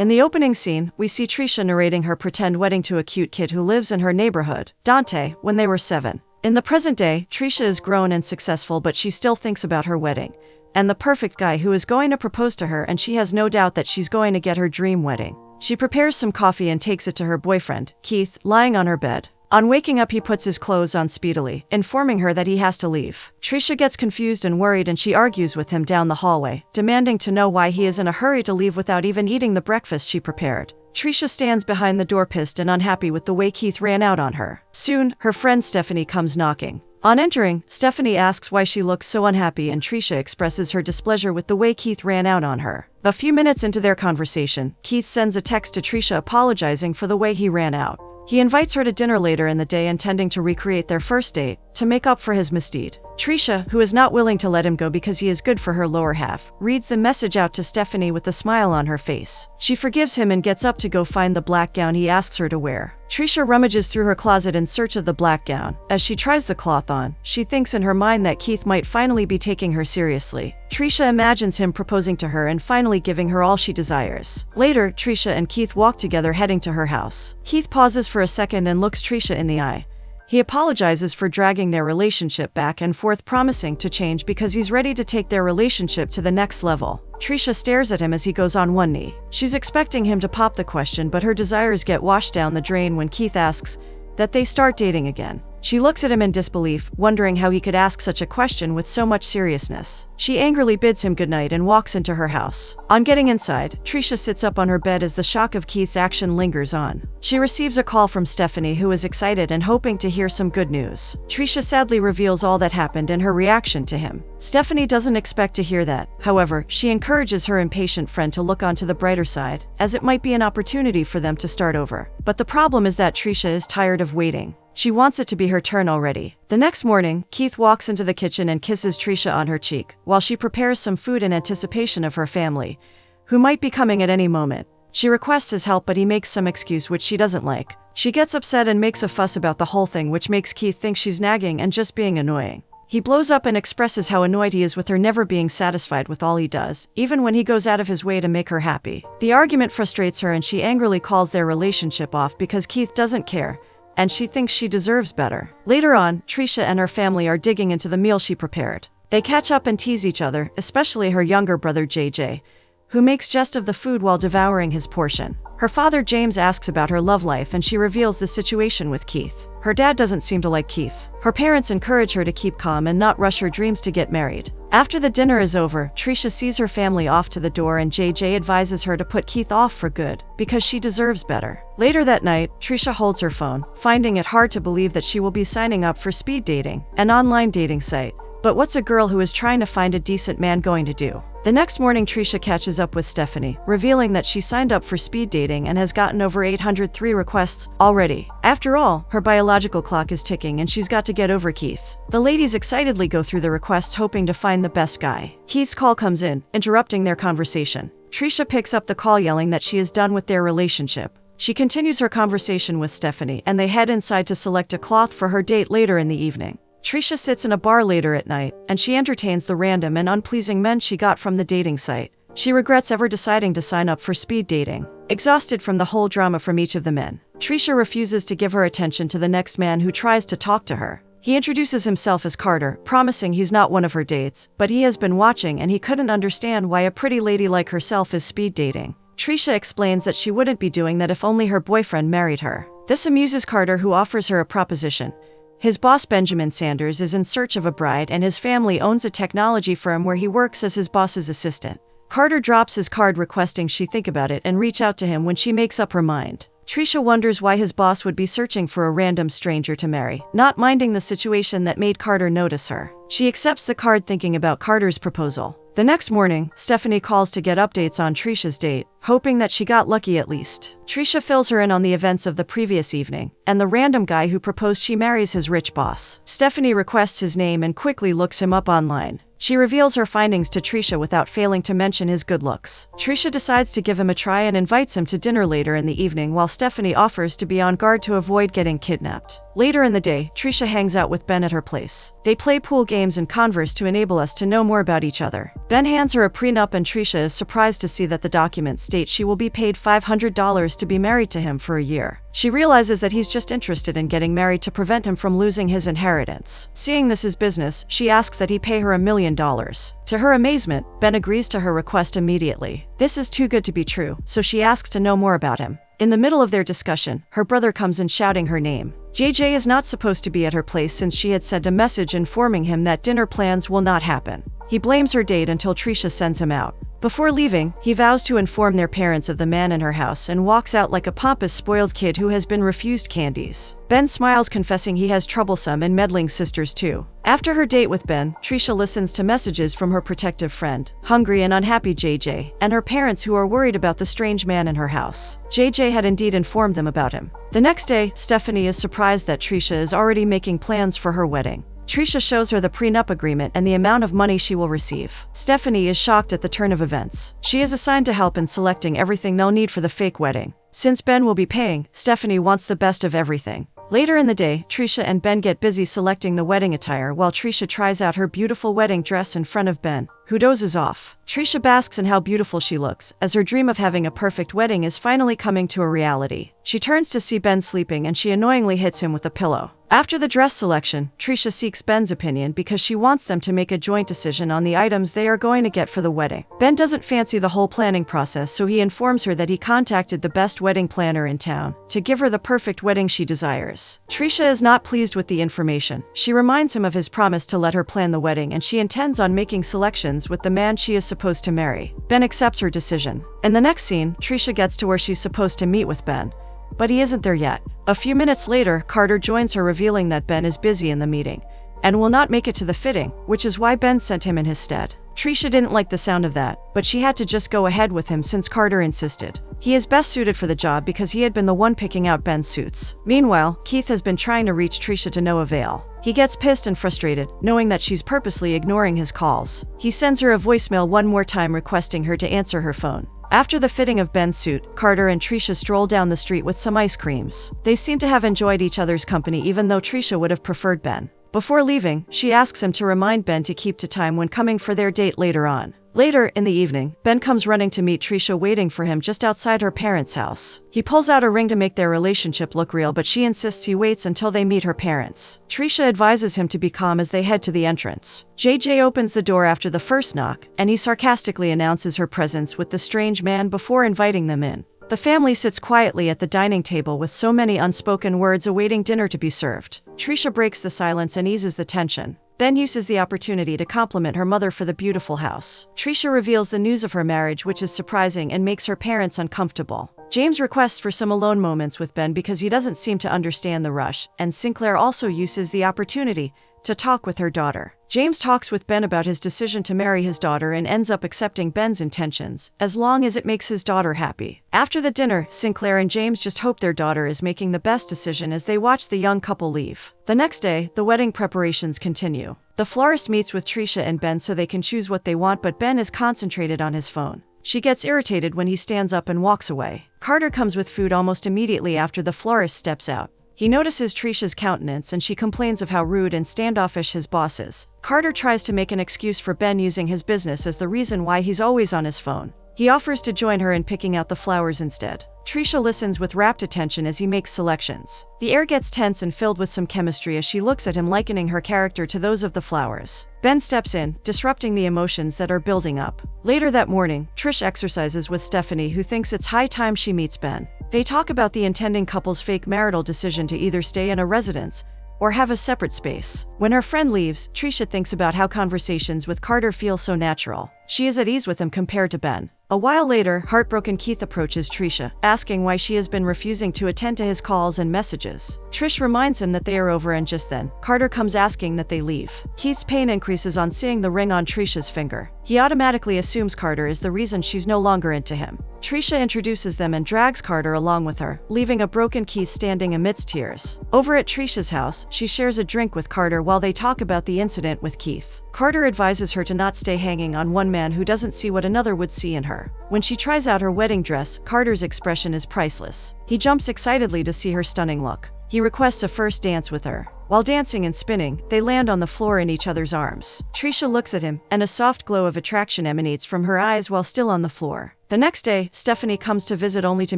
In the opening scene, we see Trisha narrating her pretend wedding to a cute kid who lives in her neighborhood, Dante, when they were 7. In the present day, Trisha is grown and successful, but she still thinks about her wedding and the perfect guy who is going to propose to her, and she has no doubt that she's going to get her dream wedding. She prepares some coffee and takes it to her boyfriend, Keith, lying on her bed. On waking up, he puts his clothes on speedily, informing her that he has to leave. Trisha gets confused and worried, and she argues with him down the hallway, demanding to know why he is in a hurry to leave without even eating the breakfast she prepared. Trisha stands behind the door, pissed and unhappy with the way Keith ran out on her. Soon, her friend Stephanie comes knocking. On entering, Stephanie asks why she looks so unhappy, and Trisha expresses her displeasure with the way Keith ran out on her. A few minutes into their conversation, Keith sends a text to Trisha apologizing for the way he ran out. He invites her to dinner later in the day, intending to recreate their first date to make up for his misdeed. Trisha, who is not willing to let him go because he is good for her lower half, reads the message out to Stephanie with a smile on her face. She forgives him and gets up to go find the black gown he asks her to wear. Trisha rummages through her closet in search of the black gown. As she tries the cloth on, she thinks in her mind that Keith might finally be taking her seriously. Trisha imagines him proposing to her and finally giving her all she desires. Later, Trisha and Keith walk together, heading to her house. Keith pauses for a second and looks Trisha in the eye. He apologizes for dragging their relationship back and forth, promising to change because he's ready to take their relationship to the next level. Trisha stares at him as he goes on one knee. She's expecting him to pop the question, but her desires get washed down the drain when Keith asks that they start dating again. She looks at him in disbelief, wondering how he could ask such a question with so much seriousness. She angrily bids him goodnight and walks into her house. On getting inside, Trisha sits up on her bed as the shock of Keith's action lingers on. She receives a call from Stephanie, who is excited and hoping to hear some good news. Trisha sadly reveals all that happened and her reaction to him. Stephanie doesn't expect to hear that. However, she encourages her impatient friend to look onto the brighter side, as it might be an opportunity for them to start over. But the problem is that Trisha is tired of waiting. She wants it to be her turn already. The next morning, Keith walks into the kitchen and kisses Trisha on her cheek, while she prepares some food in anticipation of her family, who might be coming at any moment. She requests his help, but he makes some excuse which she doesn't like. She gets upset and makes a fuss about the whole thing, which makes Keith think she's nagging and just being annoying. He blows up and expresses how annoyed he is with her never being satisfied with all he does, even when he goes out of his way to make her happy. The argument frustrates her and she angrily calls their relationship off because Keith doesn't care, and she thinks she deserves better. Later on, Trisha and her family are digging into the meal she prepared. They catch up and tease each other, especially her younger brother JJ, who makes jest of the food while devouring his portion. Her father James asks about her love life and she reveals the situation with Keith. Her dad doesn't seem to like Keith. Her parents encourage her to keep calm and not rush her dreams to get married. After the dinner is over, Trisha sees her family off to the door and JJ advises her to put Keith off for good, because she deserves better. Later that night, Trisha holds her phone, finding it hard to believe that she will be signing up for speed dating, an online dating site. But what's a girl who is trying to find a decent man going to do? The next morning, Trisha catches up with Stephanie, revealing that she signed up for speed dating and has gotten over 803 requests already. After all, her biological clock is ticking and she's got to get over Keith. The ladies excitedly go through the requests, hoping to find the best guy. Keith's call comes in, interrupting their conversation. Trisha picks up the call, yelling that she is done with their relationship. She continues her conversation with Stephanie and they head inside to select a cloth for her date later in the evening. Trisha sits in a bar later at night, and she entertains the random and unpleasing men she got from the dating site. She regrets ever deciding to sign up for speed dating. Exhausted from the whole drama from each of the men, Trisha refuses to give her attention to the next man who tries to talk to her. He introduces himself as Carter, promising he's not one of her dates, but he has been watching and he couldn't understand why a pretty lady like herself is speed dating. Trisha explains that she wouldn't be doing that if only her boyfriend married her. This amuses Carter, who offers her a proposition. His boss Benjamin Sanders is in search of a bride and his family owns a technology firm where he works as his boss's assistant. Carter drops his card, requesting she think about it and reach out to him when she makes up her mind. Trisha wonders why his boss would be searching for a random stranger to marry, not minding the situation that made Carter notice her. She accepts the card, thinking about Carter's proposal. The next morning, Stephanie calls to get updates on Trisha's date, hoping that she got lucky at least. Trisha fills her in on the events of the previous evening, and the random guy who proposed she marries his rich boss. Stephanie requests his name and quickly looks him up online. She reveals her findings to Trisha without failing to mention his good looks. Trisha decides to give him a try and invites him to dinner later in the evening, while Stephanie offers to be on guard to avoid getting kidnapped. Later in the day, Trisha hangs out with Ben at her place. They play pool games and converse to enable us to know more about each other. Ben hands her a prenup and Trisha is surprised to see that the documents state she will be paid $500 to be married to him for a year. She realizes that he's just interested in getting married to prevent him from losing his inheritance. Seeing this is business, she asks that he pay her $1 million. To her amazement, Ben agrees to her request immediately. This is too good to be true, so she asks to know more about him. In the middle of their discussion, her brother comes in shouting her name. JJ is not supposed to be at her place since she had sent a message informing him that dinner plans will not happen. He blames her date until Trisha sends him out. Before leaving, he vows to inform their parents of the man in her house and walks out like a pompous, spoiled kid who has been refused candies. Ben smiles, confessing he has troublesome and meddling sisters too. After her date with Ben, Trisha listens to messages from her protective friend, hungry and unhappy JJ, and her parents who are worried about the strange man in her house. JJ had indeed informed them about him. The next day, Stephanie is surprised that Trisha is already making plans for her wedding. Trisha shows her the prenup agreement and the amount of money she will receive. Stephanie is shocked at the turn of events. She is assigned to help in selecting everything they'll need for the fake wedding. Since Ben will be paying, Stephanie wants the best of everything. Later in the day, Trisha and Ben get busy selecting the wedding attire while Trisha tries out her beautiful wedding dress in front of Ben, who dozes off. Trisha basks in how beautiful she looks, as her dream of having a perfect wedding is finally coming to a reality. She turns to see Ben sleeping and she annoyingly hits him with a pillow. After the dress selection, Trisha seeks Ben's opinion because she wants them to make a joint decision on the items they are going to get for the wedding. Ben doesn't fancy the whole planning process, so he informs her that he contacted the best wedding planner in town to give her the perfect wedding she desires. Trisha is not pleased with the information. She reminds him of his promise to let her plan the wedding, and she intends on making selections with the man she is supposed to marry. Ben accepts her decision. In the next scene, Trisha gets to where she's supposed to meet with Ben, but he isn't there yet. A few minutes later, Carter joins her, revealing that Ben is busy in the meeting and will not make it to the fitting, which is why Ben sent him in his stead. Trisha didn't like the sound of that, but she had to just go ahead with him since Carter insisted. He is best suited for the job because he had been the one picking out Ben's suits. Meanwhile, Keith has been trying to reach Trisha to no avail. He gets pissed and frustrated, knowing that she's purposely ignoring his calls. He sends her a voicemail one more time requesting her to answer her phone. After the fitting of Ben's suit, Carter and Trisha stroll down the street with some ice creams. They seem to have enjoyed each other's company, even though Trisha would have preferred Ben. Before leaving, she asks him to remind Ben to keep to time when coming for their date later on. Later in the evening, Ben comes running to meet Trisha waiting for him just outside her parents' house. He pulls out a ring to make their relationship look real, but she insists he waits until they meet her parents. Trisha advises him to be calm as they head to the entrance. JJ opens the door after the first knock, and he sarcastically announces her presence with the strange man before inviting them in. The family sits quietly at the dining table with so many unspoken words awaiting dinner to be served. Trisha breaks the silence and eases the tension. Ben uses the opportunity to compliment her mother for the beautiful house. Trisha reveals the news of her marriage, which is surprising and makes her parents uncomfortable. James requests for some alone moments with Ben because he doesn't seem to understand the rush, and Sinclair also uses the opportunity to talk with her daughter. James talks with Ben about his decision to marry his daughter and ends up accepting Ben's intentions, as long as it makes his daughter happy. After the dinner, Sinclair and James just hope their daughter is making the best decision as they watch the young couple leave. The next day, the wedding preparations continue. The florist meets with Trisha and Ben so they can choose what they want, but Ben is concentrated on his phone. She gets irritated when he stands up and walks away. Carter comes with food almost immediately after the florist steps out. He notices Trisha's countenance and she complains of how rude and standoffish his boss is. Carter tries to make an excuse for Ben using his business as the reason why he's always on his phone. He offers to join her in picking out the flowers instead. Trisha listens with rapt attention as he makes selections. The air gets tense and filled with some chemistry as she looks at him, likening her character to those of the flowers. Ben steps in, disrupting the emotions that are building up. Later that morning, Trish exercises with Stephanie, who thinks it's high time she meets Ben. They talk about the intending couple's fake marital decision to either stay in a residence or have a separate space. When her friend leaves, Trisha thinks about how conversations with Carter feel so natural. She is at ease with him compared to Ben. A while later, heartbroken Keith approaches Trisha, asking why she has been refusing to attend to his calls and messages. Trish reminds him that they are over, and just then, Carter comes asking that they leave. Keith's pain increases on seeing the ring on Trisha's finger. He automatically assumes Carter is the reason she's no longer into him. Trisha introduces them and drags Carter along with her, leaving a broken Keith standing amidst tears. Over at Trisha's house, she shares a drink with Carter while they talk about the incident with Keith. Carter advises her to not stay hanging on one man who doesn't see what another would see in her. When she tries out her wedding dress, Carter's expression is priceless. He jumps excitedly to see her stunning look. He requests a first dance with her. While dancing and spinning, they land on the floor in each other's arms. Trisha looks at him, and a soft glow of attraction emanates from her eyes while still on the floor. The next day, Stephanie comes to visit only to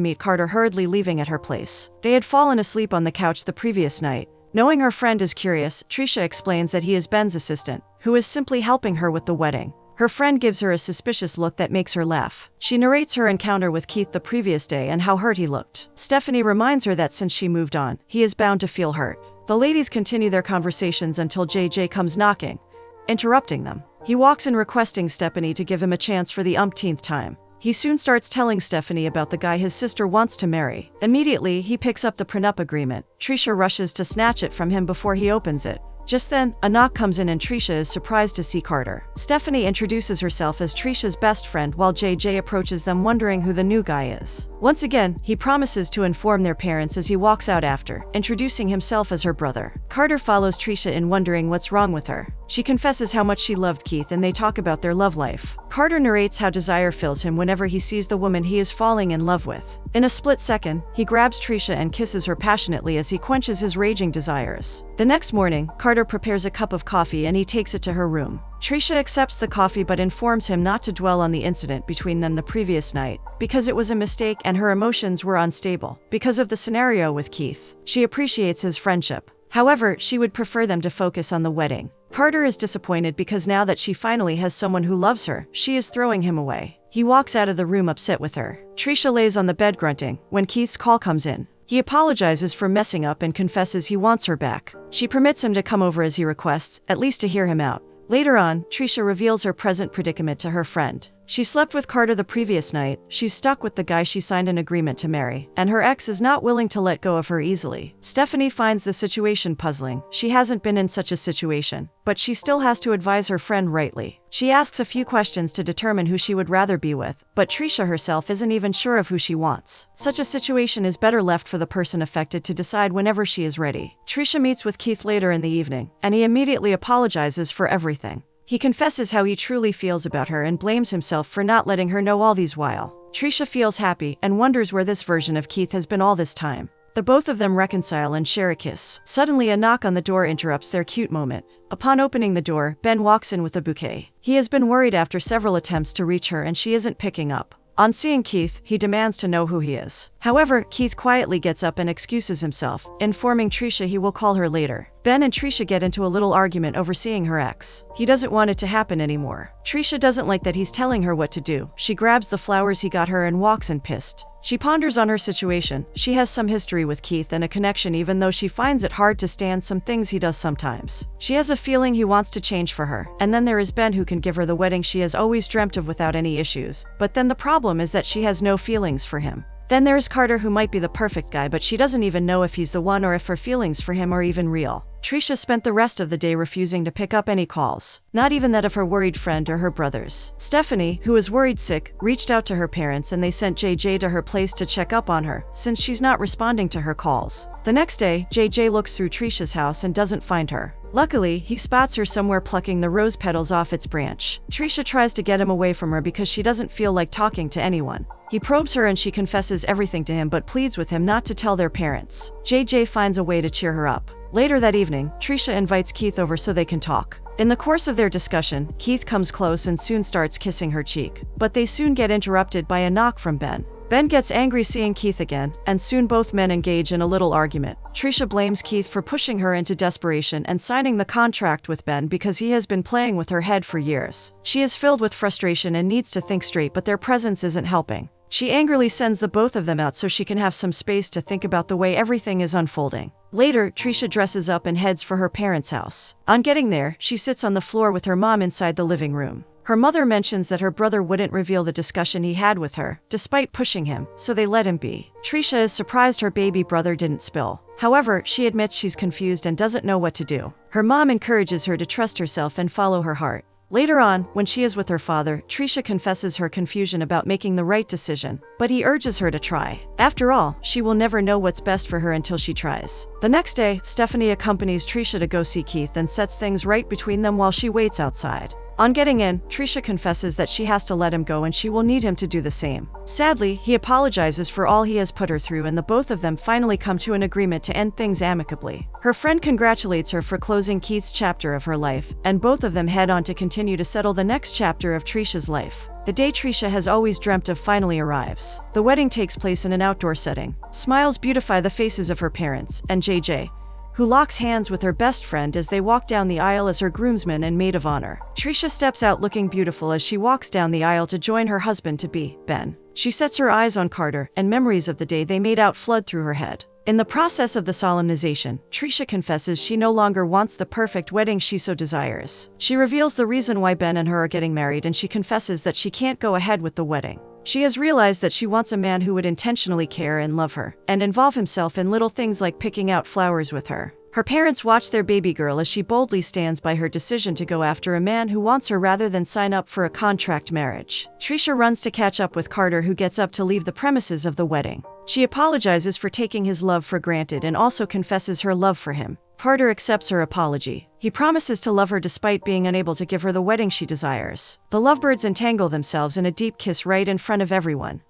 meet Carter hurriedly leaving at her place. They had fallen asleep on the couch the previous night. Knowing her friend is curious, Trisha explains that he is Ben's assistant, who is simply helping her with the wedding. Her friend gives her a suspicious look that makes her laugh. She narrates her encounter with Keith the previous day and how hurt he looked. Stephanie reminds her that since she moved on, he is bound to feel hurt. The ladies continue their conversations until JJ comes knocking, interrupting them. He walks in requesting Stephanie to give him a chance for the umpteenth time. He soon starts telling Stephanie about the guy his sister wants to marry. Immediately, he picks up the prenup agreement. Trisha rushes to snatch it from him before he opens it. Just then, a knock comes in and Trisha is surprised to see Carter. Stephanie introduces herself as Trisha's best friend while JJ approaches them wondering who the new guy is. Once again, he promises to inform their parents as he walks out after, introducing himself as her brother. Carter follows Trisha in wondering what's wrong with her. She confesses how much she loved Keith and they talk about their love life. Carter narrates how desire fills him whenever he sees the woman he is falling in love with. In a split second, he grabs Trisha and kisses her passionately as he quenches his raging desires. The next morning, Carter prepares a cup of coffee and he takes it to her room. Trisha accepts the coffee but informs him not to dwell on the incident between them the previous night, because it was a mistake and her emotions were unstable. Because of the scenario with Keith, she appreciates his friendship. However, she would prefer them to focus on the wedding. Carter is disappointed because now that she finally has someone who loves her, she is throwing him away. He walks out of the room upset with her. Trisha lays on the bed grunting when Keith's call comes in. He apologizes for messing up and confesses he wants her back. She permits him to come over as he requests, at least to hear him out. Later on, Trisha reveals her present predicament to her friend. She slept with Carter the previous night, she's stuck with the guy she signed an agreement to marry, and her ex is not willing to let go of her easily. Stephanie finds the situation puzzling. She hasn't been in such a situation, but she still has to advise her friend rightly. She asks a few questions to determine who she would rather be with, but Trisha herself isn't even sure of who she wants. Such a situation is better left for the person affected to decide whenever she is ready. Trisha meets with Keith later in the evening, and he immediately apologizes for everything. He confesses how he truly feels about her and blames himself for not letting her know all these while. Trisha feels happy and wonders where this version of Keith has been all this time. The both of them reconcile and share a kiss. Suddenly, a knock on the door interrupts their cute moment. Upon opening the door, Ben walks in with a bouquet. He has been worried after several attempts to reach her and she isn't picking up. On seeing Keith, he demands to know who he is. However, Keith quietly gets up and excuses himself, informing Trisha he will call her later. Ben and Trisha get into a little argument over seeing her ex. He doesn't want it to happen anymore. Trisha doesn't like that he's telling her what to do. She grabs the flowers he got her and walks in pissed. She ponders on her situation. She has some history with Keith and a connection even though she finds it hard to stand some things he does sometimes. She has a feeling he wants to change for her. And then there is Ben who can give her the wedding she has always dreamt of without any issues. But then the problem is that she has no feelings for him. Then there's Carter who might be the perfect guy but she doesn't even know if he's the one or if her feelings for him are even real. Trisha spent the rest of the day refusing to pick up any calls, not even that of her worried friend or her brothers. Stephanie, who was worried sick, reached out to her parents and they sent JJ to her place to check up on her, since she's not responding to her calls. The next day, JJ looks through Trisha's house and doesn't find her. Luckily, he spots her somewhere plucking the rose petals off its branch. Trisha tries to get him away from her because she doesn't feel like talking to anyone. He probes her and she confesses everything to him but pleads with him not to tell their parents. JJ finds a way to cheer her up. Later that evening, Trisha invites Keith over so they can talk. In the course of their discussion, Keith comes close and soon starts kissing her cheek. But they soon get interrupted by a knock from Ben. Ben gets angry seeing Keith again, and soon both men engage in a little argument. Trisha blames Keith for pushing her into desperation and signing the contract with Ben because he has been playing with her head for years. She is filled with frustration and needs to think straight, but their presence isn't helping. She angrily sends the both of them out so she can have some space to think about the way everything is unfolding. Later, Trisha dresses up and heads for her parents' house. On getting there, she sits on the floor with her mom inside the living room. Her mother mentions that her brother wouldn't reveal the discussion he had with her, despite pushing him, so they let him be. Trisha is surprised her baby brother didn't spill. However, she admits she's confused and doesn't know what to do. Her mom encourages her to trust herself and follow her heart. Later on, when she is with her father, Trisha confesses her confusion about making the right decision, but he urges her to try. After all, she will never know what's best for her until she tries. The next day, Stephanie accompanies Trisha to go see Keith and sets things right between them while she waits outside. On getting in, Trisha confesses that she has to let him go and she will need him to do the same. Sadly, he apologizes for all he has put her through and the both of them finally come to an agreement to end things amicably. Her friend congratulates her for closing Keith's chapter of her life, and both of them head on to continue to settle the next chapter of Trisha's life. The day Trisha has always dreamt of finally arrives. The wedding takes place in an outdoor setting. Smiles beautify the faces of her parents, and JJ, who locks hands with her best friend as they walk down the aisle as her groomsman and maid of honor. Trisha steps out looking beautiful as she walks down the aisle to join her husband-to-be, Ben. She sets her eyes on Carter, and memories of the day they made out flood through her head. In the process of the solemnization, Trisha confesses she no longer wants the perfect wedding she so desires. She reveals the reason why Ben and her are getting married, and she confesses that she can't go ahead with the wedding. She has realized that she wants a man who would intentionally care and love her, and involve himself in little things like picking out flowers with her. Her parents watch their baby girl as she boldly stands by her decision to go after a man who wants her rather than sign up for a contract marriage. Trisha runs to catch up with Carter, who gets up to leave the premises of the wedding. She apologizes for taking his love for granted and also confesses her love for him. Carter accepts her apology. He promises to love her despite being unable to give her the wedding she desires. The lovebirds entangle themselves in a deep kiss right in front of everyone.